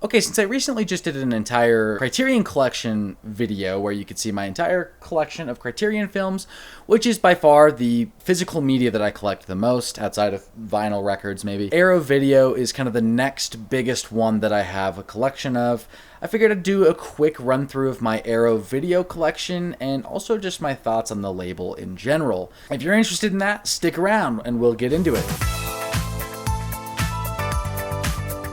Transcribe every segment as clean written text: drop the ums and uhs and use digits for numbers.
Okay, since I recently just did an entire Criterion Collection video where you could see my entire collection of Criterion films, which is by far the physical media that I collect the most, outside of vinyl records maybe. Arrow Video is kind of the next biggest one that I have a collection of. I figured I'd do a quick run through of my Arrow Video collection and also just my thoughts on the label in general. If you're interested in that, stick around and we'll get into it.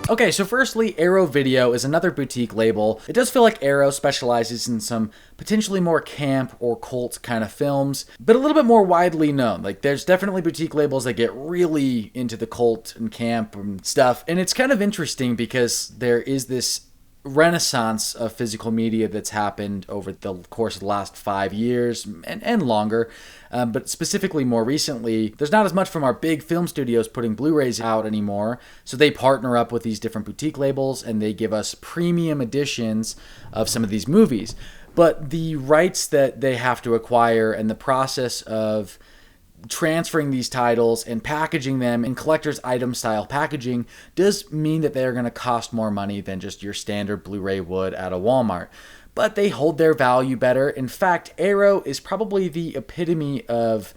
Okay, so firstly, Arrow Video is another boutique label. It does feel like Arrow specializes in some potentially more camp or cult kind of films, but a little bit more widely known. Like, there's definitely boutique labels that get really into the cult and camp and stuff, and it's kind of interesting because there is this renaissance of physical media that's happened over the course of the last 5 years and longer, but specifically more recently, there's not as much from our big film studios putting Blu-rays out anymore, so they partner up with these different boutique labels and they give us premium editions of some of these movies. But the rights that they have to acquire and the process of transferring these titles and packaging them in collector's item style packaging does mean that they are going to cost more money than just your standard Blu-ray would at a Walmart. But they hold their value better. In fact, Arrow is probably the epitome of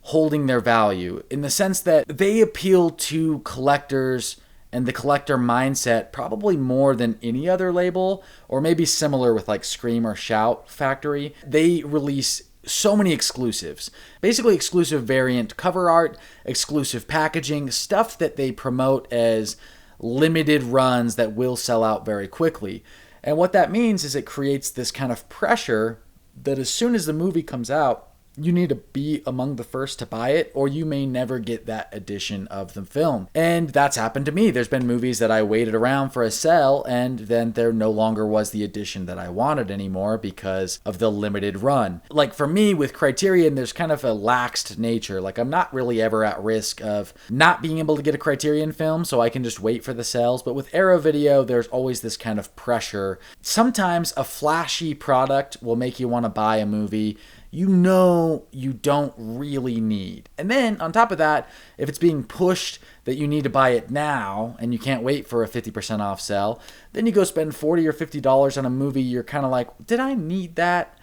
holding their value in the sense that they appeal to collectors and the collector mindset probably more than any other label, or maybe similar with like Scream or Shout Factory. They release so many exclusives, basically exclusive variant cover art, exclusive packaging, stuff that they promote as limited runs that will sell out very quickly. And what that means is it creates this kind of pressure that as soon as the movie comes out, you need to be among the first to buy it, or you may never get that edition of the film. And that's happened to me. There's been movies that I waited around for a sale, and then there no longer was the edition that I wanted anymore because of the limited run. Like for me, with Criterion, there's kind of a laxed nature. Like I'm not really ever at risk of not being able to get a Criterion film, so I can just wait for the sales. But with Arrow Video, there's always this kind of pressure. Sometimes a flashy product will make you want to buy a movie you know you don't really need. And then on top of that, if it's being pushed that you need to buy it now and you can't wait for a 50% off sale, then you go spend $40 or $50 on a movie you're kind of like, did I need that?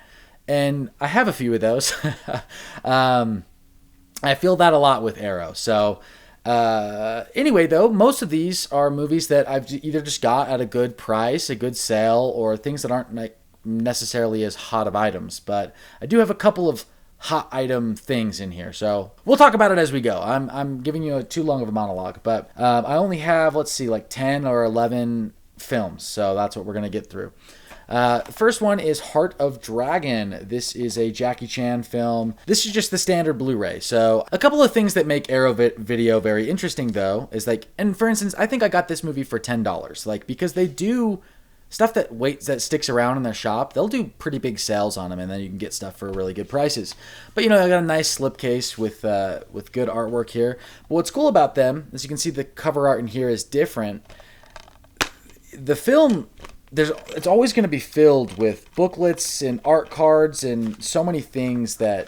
And I have a few of those. I feel that a lot with Arrow. So anyway, though, most of these are movies that I've either just got at a good price, a good sale, or things that aren't like necessarily as hot of items, but I do have a couple of hot item things in here, so we'll talk about it as we go. I'm giving you too long of a monologue, but I only have, let's see, like 10 or 11 films, so that's what we're going to get through. First one is Heart of Dragon. This is a Jackie Chan film. This is just the standard Blu-ray. So a couple of things that make Arrow Video very interesting, though, is like, and for instance, I think I got this movie for $10, like, because they do stuff that sticks around in their shop. They'll do pretty big sales on them, and then you can get stuff for really good prices. But you know, I got a nice slipcase with good artwork here. But what's cool about them, as you can see, the cover art in here is different. The film, it's always going to be filled with booklets and art cards and so many things that,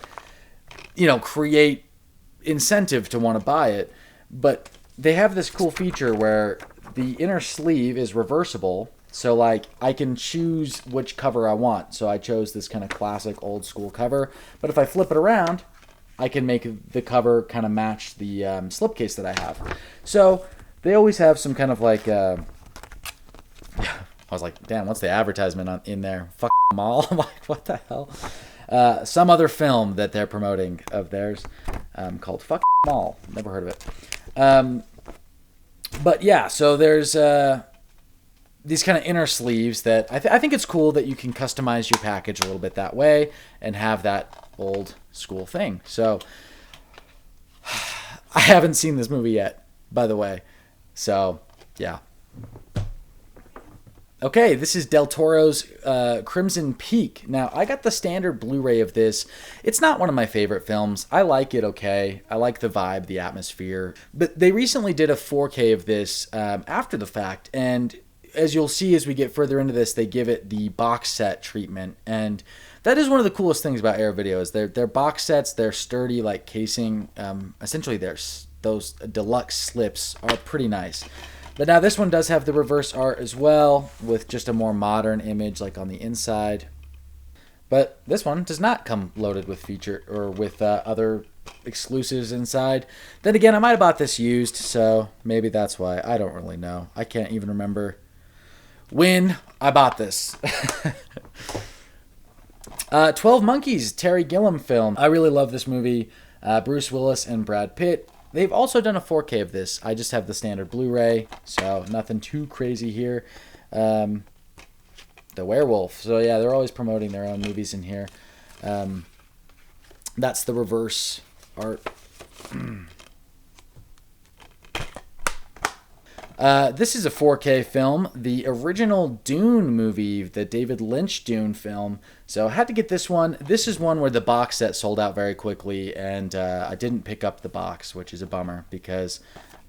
you know, create incentive to want to buy it. But they have this cool feature where the inner sleeve is reversible. So, like, I can choose which cover I want. So I chose this kind of classic old school cover. But if I flip it around, I can make the cover kind of match the slipcase that I have. So they always have some kind of like, I was like, damn, what's the advertisement in there? Fuck Mall? I'm like, what the hell? Some other film that they're promoting of theirs called Fuck Mall. Never heard of it. But yeah, so there's these kind of inner sleeves that I think it's cool that you can customize your package a little bit that way and have that old school thing. So I haven't seen this movie yet, by the way. So yeah. Okay, this is Del Toro's Crimson Peak. Now, I got the standard Blu-ray of this. It's not one of my favorite films. I like it okay. I like the vibe, the atmosphere. But they recently did a 4K of this after the fact, and as you'll see as we get further into this, they give it the box set treatment. And that is one of the coolest things about Arrow Video is their box sets, their sturdy like casing, essentially those deluxe slips are pretty nice. But now this one does have the reverse art as well, with just a more modern image like on the inside. But this one does not come loaded with feature or with other exclusives inside. Then again, I might have bought this used, so maybe that's why. I don't really know. I can't even remember when I bought this. 12 Monkeys, Terry Gilliam film. I really love this movie. Bruce Willis and Brad Pitt. They've also done a 4K of this. I just have the standard Blu-ray, so nothing too crazy here. The Werewolf. So yeah, they're always promoting their own movies in here. That's the reverse art. This is a 4K film, the original Dune movie, the David Lynch Dune film. So I had to get this one. This is one where the box set sold out very quickly, and I didn't pick up the box, which is a bummer because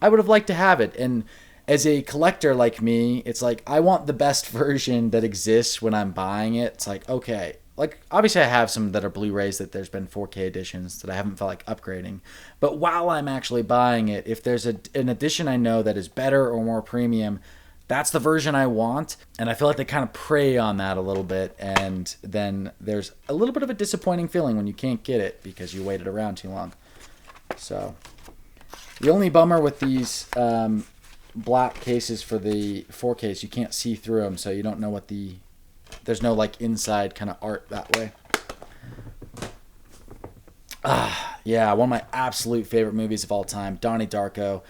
I would have liked to have it. And as a collector like me, it's like I want the best version that exists when I'm buying it. It's like, okay, like obviously I have some that are Blu-rays that there's been 4K editions that I haven't felt like upgrading. But while I'm actually buying it, if there's an edition I know that is better or more premium, that's the version I want. And I feel like they kind of prey on that a little bit. And then there's a little bit of a disappointing feeling when you can't get it because you waited around too long. So the only bummer with these black cases for the 4Ks, you can't see through them, so you don't know what there's no like inside kind of art that way. Yeah, one of my absolute favorite movies of all time, Donnie Darko.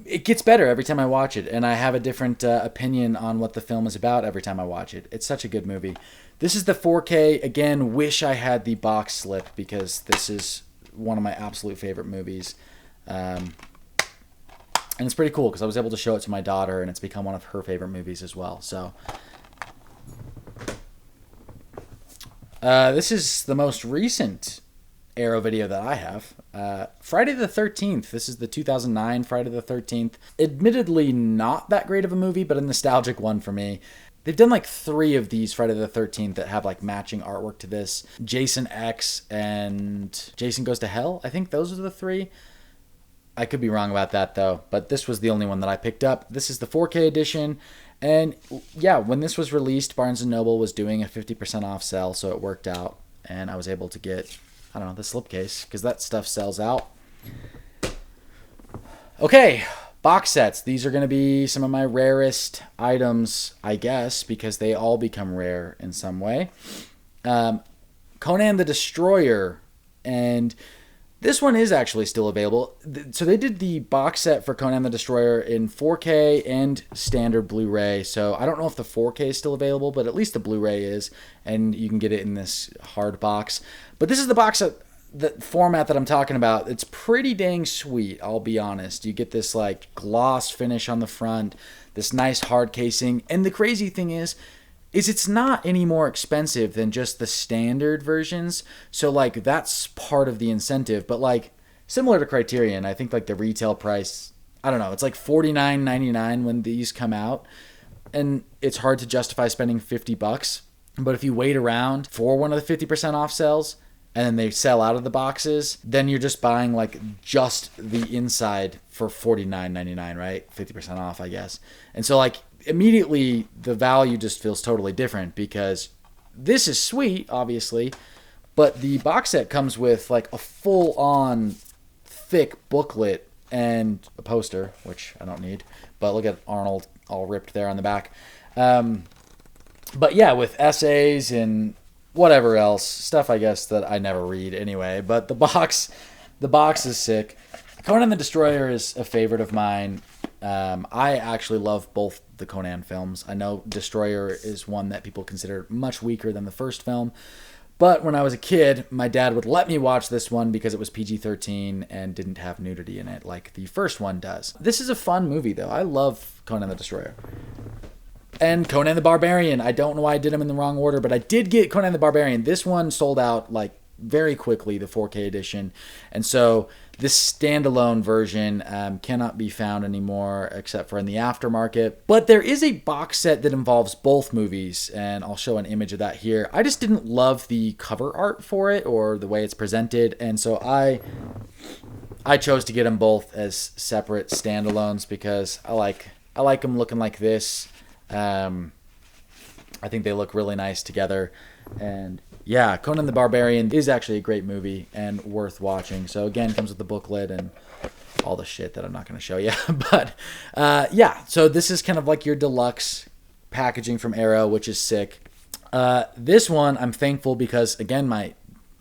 It gets better every time I watch it, and I have a different opinion on what the film is about every time I watch it. It's such a good movie. This is the 4K. Again, wish I had the box slip because this is one of my absolute favorite movies. And it's pretty cool because I was able to show it to my daughter, and it's become one of her favorite movies as well. So this is the most recent Arrow video that I have. Friday the 13th. This is the 2009 Friday the 13th. Admittedly not that great of a movie, but a nostalgic one for me. They've done like 3 of these Friday the 13th that have like matching artwork to this. Jason X and Jason Goes to Hell. I think those are the 3. I could be wrong about that though, but this was the only one that I picked up. This is the 4K edition. And yeah, when this was released, Barnes & Noble was doing a 50% off sale, so it worked out. And I was able to get, I don't know, the slipcase, because that stuff sells out. Okay, box sets. These are going to be some of my rarest items, I guess, because they all become rare in some way. Conan the Destroyer, and this one is actually still available. So they did the box set for Conan the Destroyer in 4K and standard Blu-ray. So I don't know if the 4K is still available, but at least the Blu-ray is, and you can get it in this hard box. But this is the box set, the format that I'm talking about. It's pretty dang sweet, I'll be honest. You get this like gloss finish on the front, this nice hard casing, and the crazy thing is it's not any more expensive than just the standard versions. So like that's part of the incentive. But like similar to Criterion, I think like the retail price, I don't know, it's like $49.99 when these come out. And it's hard to justify spending $50. But if you wait around for one of the 50% off sales and then they sell out of the boxes, then you're just buying like just the inside for $49.99, right? 50% off, I guess. And so like immediately the value just feels totally different because this is sweet, obviously, but the box set comes with like a full-on thick booklet and a poster, which I don't need, but look at Arnold all ripped there on the back. But yeah, with essays and whatever else, stuff I guess that I never read anyway, but the box is sick. Conan the Destroyer is a favorite of mine. I actually love both the Conan films. I know Destroyer is one that people consider much weaker than the first film, but when I was a kid, my dad would let me watch this one because it was PG-13 and didn't have nudity in it like the first one does. This is a fun movie though. I love Conan the Destroyer. And Conan the Barbarian. I don't know why I did them in the wrong order, but I did get Conan the Barbarian. This one sold out like very quickly, the 4K edition. And so this standalone version cannot be found anymore except for in the aftermarket. But there is a box set that involves both movies, and I'll show an image of that here. I just didn't love the cover art for it or the way it's presented, and so I chose to get them both as separate standalones because I like I like them looking like this. I think they look really nice together. And yeah, Conan the Barbarian is actually a great movie and worth watching. So again, comes with the booklet and all the shit that I'm not going to show you. But yeah, so this is kind of like your deluxe packaging from Arrow, which is sick. This one, I'm thankful because, again, my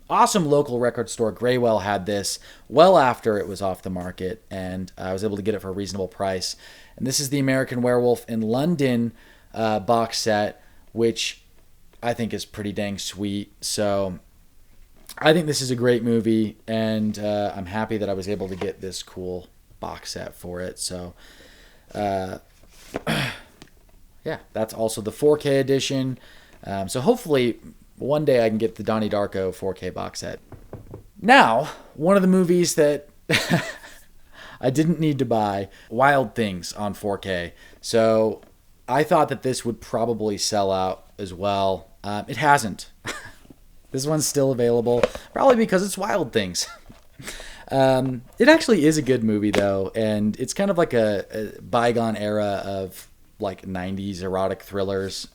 awesome local record store, Graywell, had this well after it was off the market, and I was able to get it for a reasonable price. And this is the American Werewolf in London box set, which I think is pretty dang sweet. So I think this is a great movie, and I'm happy that I was able to get this cool box set for it. So yeah, that's also the 4K edition. So hopefully one day I can get the Donnie Darko 4K box set. Now, one of the movies that I didn't need to buy, Wild Things on 4K. So I thought that this would probably sell out as well. It hasn't. This one's still available, probably because it's Wild Things. It actually is a good movie, though, and it's kind of like a bygone era of like 90s erotic thrillers.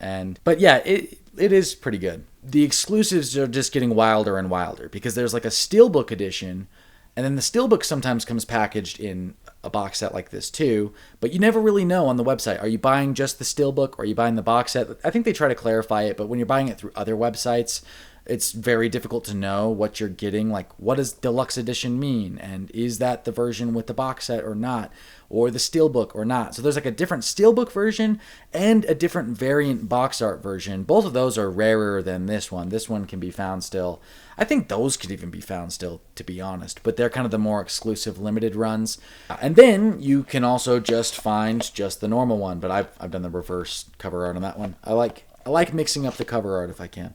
But yeah, it is pretty good. The exclusives are just getting wilder and wilder because there's like a steelbook edition, and then the steelbook sometimes comes packaged in a box set like this too, but you never really know on the website. Are you buying just the steelbook or are you buying the box set? I think they try to clarify it, but when you're buying it through other websites, it's very difficult to know what you're getting. Like, what does deluxe edition mean? And is that the version with the box set or not? Or the steelbook or not? So there's like a different steelbook version and a different variant box art version. Both of those are rarer than this one. This one can be found still. I think those could even be found still, to be honest. But they're kind of the more exclusive limited runs. And then you can also just find just the normal one. But I've done the reverse cover art on that one. I like mixing up the cover art if I can.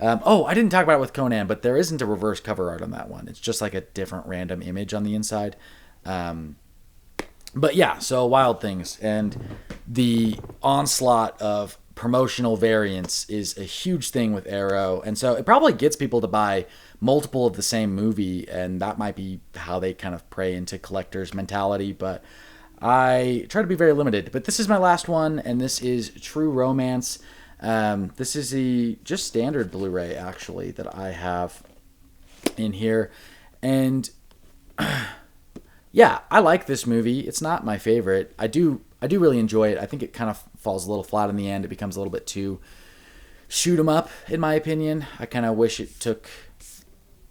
I didn't talk about it with Conan, but there isn't a reverse cover art on that one. It's just like a different random image on the inside. But yeah, so Wild Things. And the onslaught of promotional variants is a huge thing with Arrow. And so it probably gets people to buy multiple of the same movie, and that might be how they kind of prey into collectors' mentality. But I try to be very limited. But this is my last one, and this is True Romance. This is the just standard Blu-ray actually that I have in here, and yeah, I like this movie. It's not my favorite. I do really enjoy it. I think it kind of falls a little flat in the end. It becomes a little bit too shoot 'em up, in my opinion. I kind of wish it took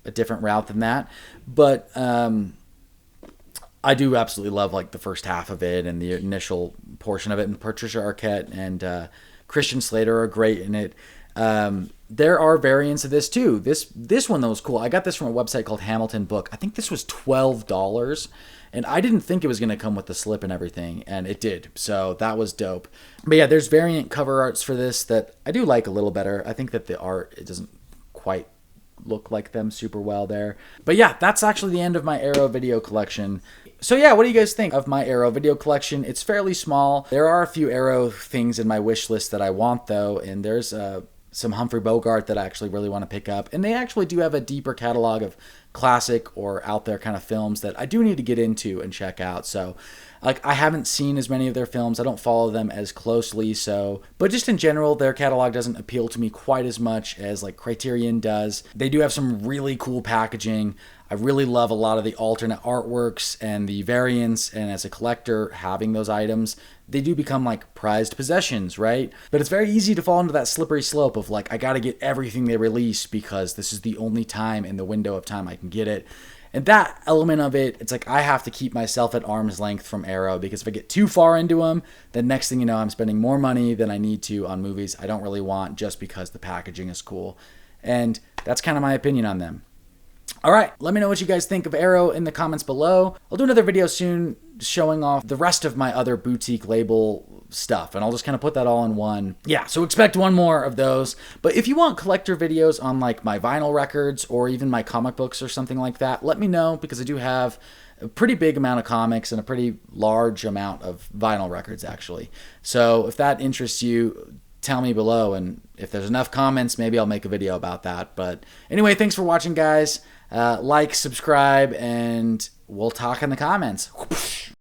a different route than that, but I do absolutely love like the first half of it and the initial portion of it, and Patricia Arquette and Christian Slater are great in it. There are variants of this too. This one though was cool. I got this from a website called Hamilton Book. I think this was $12, and I didn't think it was going to come with the slip and everything, and it did. So that was dope. But yeah, there's variant cover arts for this that I do like a little better. I think that the art, it doesn't quite look like them super well there. But yeah, that's actually the end of my Arrow video collection. So yeah, what do you guys think of my Arrow video collection? It's fairly small. There are a few Arrow things in my wish list that I want though, and there's some Humphrey Bogart that I actually really want to pick up. And they actually do have a deeper catalog of classic or out there kind of films that I do need to get into and check out. So like, I haven't seen as many of their films. I don't follow them as closely. So, but just in general, their catalog doesn't appeal to me quite as much as like Criterion does. They do have some really cool packaging. I really love a lot of the alternate artworks and the variants, and as a collector, having those items, they do become like prized possessions, right? But it's very easy to fall into that slippery slope of like, I gotta get everything they release because this is the only time in the window of time I can get it. And that element of it, it's like I have to keep myself at arm's length from Arrow, because if I get too far into them, then next thing you know, I'm spending more money than I need to on movies I don't really want just because the packaging is cool. And that's kind of my opinion on them. All right, let me know what you guys think of Arrow in the comments below. I'll do another video soon showing off the rest of my other boutique label stuff, and I'll just kind of put that all in one. Yeah, so expect one more of those. But if you want collector videos on like my vinyl records or even my comic books or something like that, let me know, because I do have a pretty big amount of comics and a pretty large amount of vinyl records actually. So if that interests you, tell me below, and if there's enough comments, maybe I'll make a video about that. But anyway, thanks for watching, guys. Like, subscribe, and we'll talk in the comments.